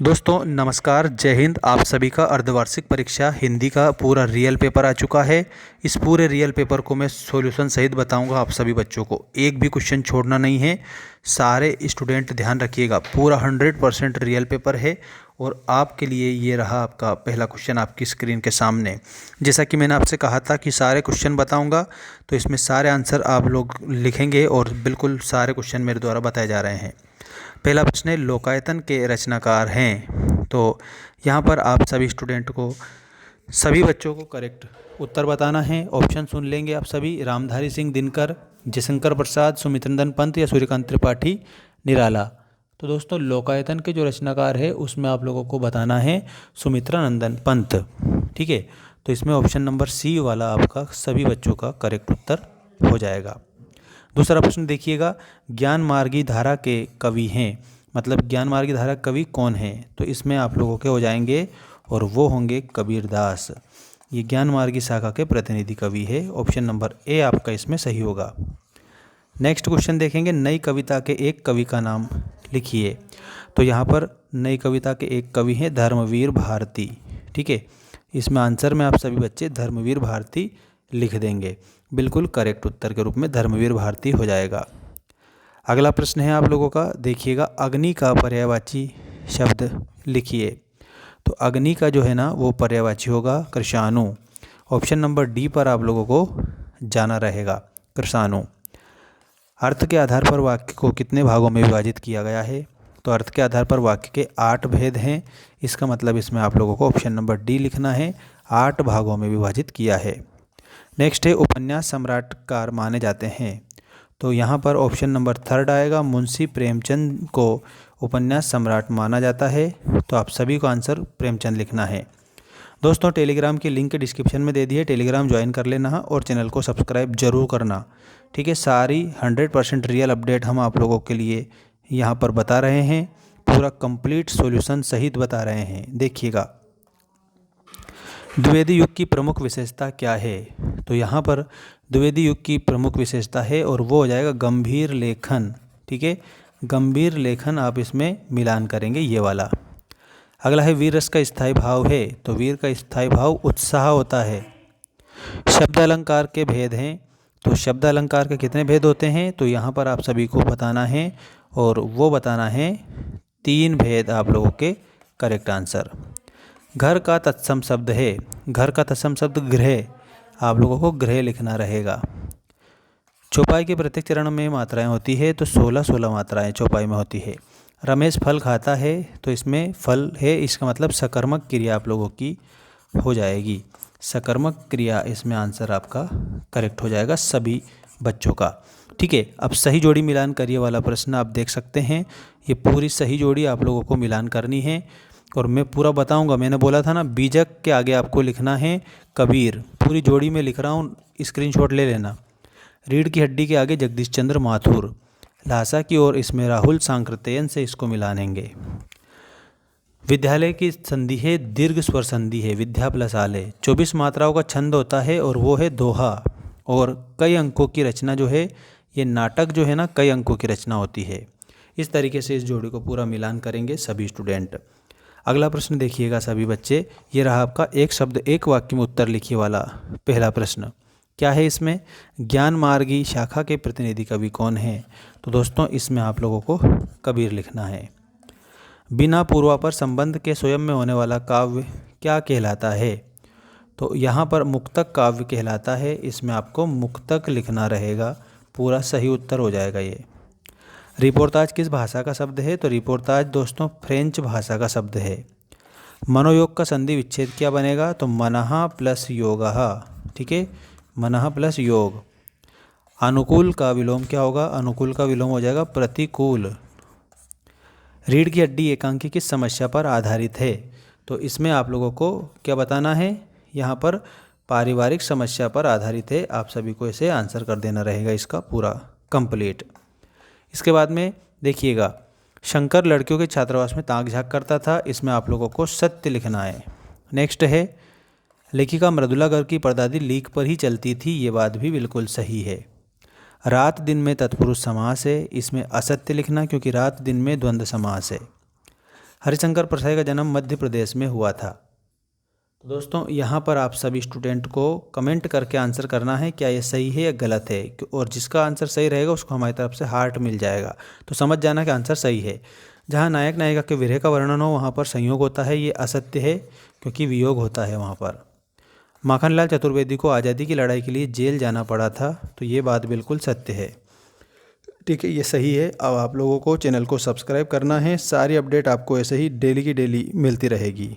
दोस्तों नमस्कार, जय हिंद। आप सभी का अर्धवार्षिक परीक्षा हिंदी का पूरा रियल पेपर आ चुका है। इस पूरे रियल पेपर को मैं सॉल्यूशन सहित बताऊंगा आप सभी बच्चों को, एक भी क्वेश्चन छोड़ना नहीं है। सारे स्टूडेंट ध्यान रखिएगा, पूरा 100% रियल पेपर है। और आपके लिए ये रहा आपका पहला क्वेश्चन आपकी स्क्रीन के सामने। जैसा कि मैंने आपसे कहा था कि सारे क्वेश्चन बताऊँगा, तो इसमें सारे आंसर आप लोग लिखेंगे और बिल्कुल सारे क्वेश्चन मेरे द्वारा बताए जा रहे हैं। पहला प्रश्न है, लोकायतन के रचनाकार हैं। तो यहाँ पर आप सभी स्टूडेंट को, सभी बच्चों को करेक्ट उत्तर बताना है। ऑप्शन सुन लेंगे आप सभी। रामधारी सिंह दिनकर, जयशंकर प्रसाद, सुमित्रनंदन पंत या सूर्यकांत त्रिपाठी निराला। तो दोस्तों लोकायतन के जो रचनाकार है उसमें आप लोगों को बताना है सुमित्रानंदन पंत। ठीक है, तो इसमें ऑप्शन नंबर सी वाला आपका सभी बच्चों का करेक्ट उत्तर हो जाएगा। दूसरा प्रश्न देखिएगा, ज्ञान मार्गी धारा के कवि हैं, मतलब ज्ञान मार्गी धारा कवि कौन है। तो इसमें आप लोगों के हो जाएंगे और वो होंगे कबीरदास। ये ज्ञान मार्गी शाखा के प्रतिनिधि कवि है। ऑप्शन नंबर ए आपका इसमें सही होगा। नेक्स्ट क्वेश्चन देखेंगे, नई कविता के एक कवि का नाम लिखिए। तो यहाँ पर नई कविता के एक कवि हैं धर्मवीर भारती। ठीक है, इसमें आंसर में आप सभी बच्चे धर्मवीर भारती लिख देंगे, बिल्कुल करेक्ट उत्तर के रूप में धर्मवीर भारती हो जाएगा। अगला प्रश्न है आप लोगों का, देखिएगा, अग्नि का पर्यायवाची शब्द लिखिए। तो अग्नि का जो है ना वो पर्यायवाची होगा कृशाणु। ऑप्शन नंबर डी पर आप लोगों को जाना रहेगा, कृशाणु। अर्थ के आधार पर वाक्य को कितने भागों में विभाजित किया गया है। तो अर्थ के आधार पर वाक्य के 8 भेद हैं। इसका मतलब इसमें आप लोगों को ऑप्शन नंबर डी लिखना है, 8 भागों में विभाजित किया है। नेक्स्ट है, उपन्यास सम्राटकार माने जाते हैं। तो यहाँ पर ऑप्शन नंबर थर्ड आएगा, मुंशी प्रेमचंद को उपन्यास सम्राट माना जाता है। तो आप सभी को आंसर प्रेमचंद लिखना है। दोस्तों टेलीग्राम की लिंक डिस्क्रिप्शन में दे दी है, टेलीग्राम ज्वाइन कर लेना और चैनल को सब्सक्राइब जरूर करना। ठीक है, सारी 100% रियल अपडेट हम आप लोगों के लिए यहाँ पर बता रहे हैं, पूरा कंप्लीट सॉल्यूशन सहित बता रहे हैं। देखिएगा, द्विवेदी युग की प्रमुख विशेषता क्या है। तो यहाँ पर द्विवेदी युग की प्रमुख विशेषता है और वो हो जाएगा गंभीर लेखन। ठीक है, गंभीर लेखन आप इसमें मिलान करेंगे, ये वाला। अगला है, वीर रस का स्थायी भाव है। तो वीर का स्थायी भाव उत्साह होता है। शब्द अलंकार के भेद हैं। तो शब्द अलंकार के कितने भेद होते हैं, तो यहाँ पर आप सभी को बताना है और वो बताना है 3 भेद आप लोगों के करेक्ट आंसर। घर का तत्सम शब्द है। घर का तत्सम शब्द गृह, आप लोगों को गृह लिखना रहेगा। चौपाई के प्रत्येक चरण में मात्राएं होती है। तो 16 मात्राएं चौपाई में होती है। रमेश फल खाता है। तो इसमें फल है, इसका मतलब सकर्मक क्रिया आप लोगों की हो जाएगी। सकर्मक क्रिया इसमें आंसर आपका करेक्ट हो जाएगा सभी बच्चों का। ठीक है, अब सही जोड़ी मिलान करिए वाला प्रश्न आप देख सकते हैं। ये पूरी सही जोड़ी आप लोगों को मिलान करनी है और मैं पूरा बताऊंगा। मैंने बोला था ना, बीजक के आगे आपको लिखना है कबीर। पूरी जोड़ी में लिख रहा हूँ, स्क्रीनशॉट ले लेना। रीढ़ की हड्डी के आगे जगदीश चंद्र माथुर। लहासा की ओर इसमें राहुल सांकृत्ययन से इसको मिलानेंगे। विद्यालय की संधि है दीर्घ स्वर संधि है, विद्या प्लस आलय। 24 मात्राओं का छंद होता है और वो है दोहा। और कई अंकों की रचना जो है, ये नाटक जो है ना, कई अंकों की रचना होती है। इस तरीके से इस जोड़ी को पूरा मिलान करेंगे सभी स्टूडेंट। अगला प्रश्न देखिएगा सभी बच्चे, ये रहा आपका एक शब्द एक वाक्य में उत्तर लिखिए वाला पहला प्रश्न। क्या है इसमें, ज्ञान मार्गी शाखा के प्रतिनिधि कवि कौन है। तो दोस्तों इसमें आप लोगों को कबीर लिखना है। बिना पूर्वापर संबंध के स्वयं में होने वाला काव्य क्या कहलाता है। तो यहाँ पर मुक्तक काव्य कहलाता है। इसमें आपको मुक्तक लिखना रहेगा, पूरा सही उत्तर हो जाएगा ये। रिपोर्ताज किस भाषा का शब्द है। तो रिपोर्ताज दोस्तों फ्रेंच भाषा का शब्द है। मनोयोग का संधि विच्छेद क्या बनेगा। तो मनः प्लस योगः। ठीक है, मनः प्लस योग। अनुकूल का विलोम क्या होगा। अनुकूल का विलोम हो जाएगा प्रतिकूल। रीढ़ की हड्डी एकांकी किस समस्या पर आधारित है। तो इसमें आप लोगों को क्या बताना है, यहाँ पर पारिवारिक समस्या पर आधारित है। आप सभी को इसे आंसर कर देना रहेगा इसका पूरा कंप्लीट। इसके बाद में देखिएगा, शंकर लड़कियों के छात्रावास में ताक झाँक करता था। इसमें आप लोगों को सत्य लिखना है। नेक्स्ट है, लेखिका मृदुला गर्ग की परदादी लीक पर ही चलती थी। ये बात भी बिल्कुल सही है। रात दिन में तत्पुरुष समास है। इसमें असत्य लिखना, क्योंकि रात दिन में द्वंद्व समास है। हरिशंकर परसाई का जन्म मध्य प्रदेश में हुआ था। तो दोस्तों यहाँ पर आप सभी स्टूडेंट को कमेंट करके आंसर करना है क्या ये सही है या गलत है, और जिसका आंसर सही रहेगा उसको हमारी तरफ से हार्ट मिल जाएगा। तो समझ जाना कि आंसर सही है। जहाँ नायक नायिका के विरह का वर्णन हो वहाँ पर संयोग होता है, ये असत्य है क्योंकि वियोग होता है वहाँ पर। माखनलाल चतुर्वेदी को आज़ादी की लड़ाई के लिए जेल जाना पड़ा था, तो ये बात बिल्कुल सत्य है। ठीक है, ये सही है। अब आप लोगों को चैनल को सब्सक्राइब करना है, सारी अपडेट आपको ऐसे ही डेली की डेली मिलती रहेगी।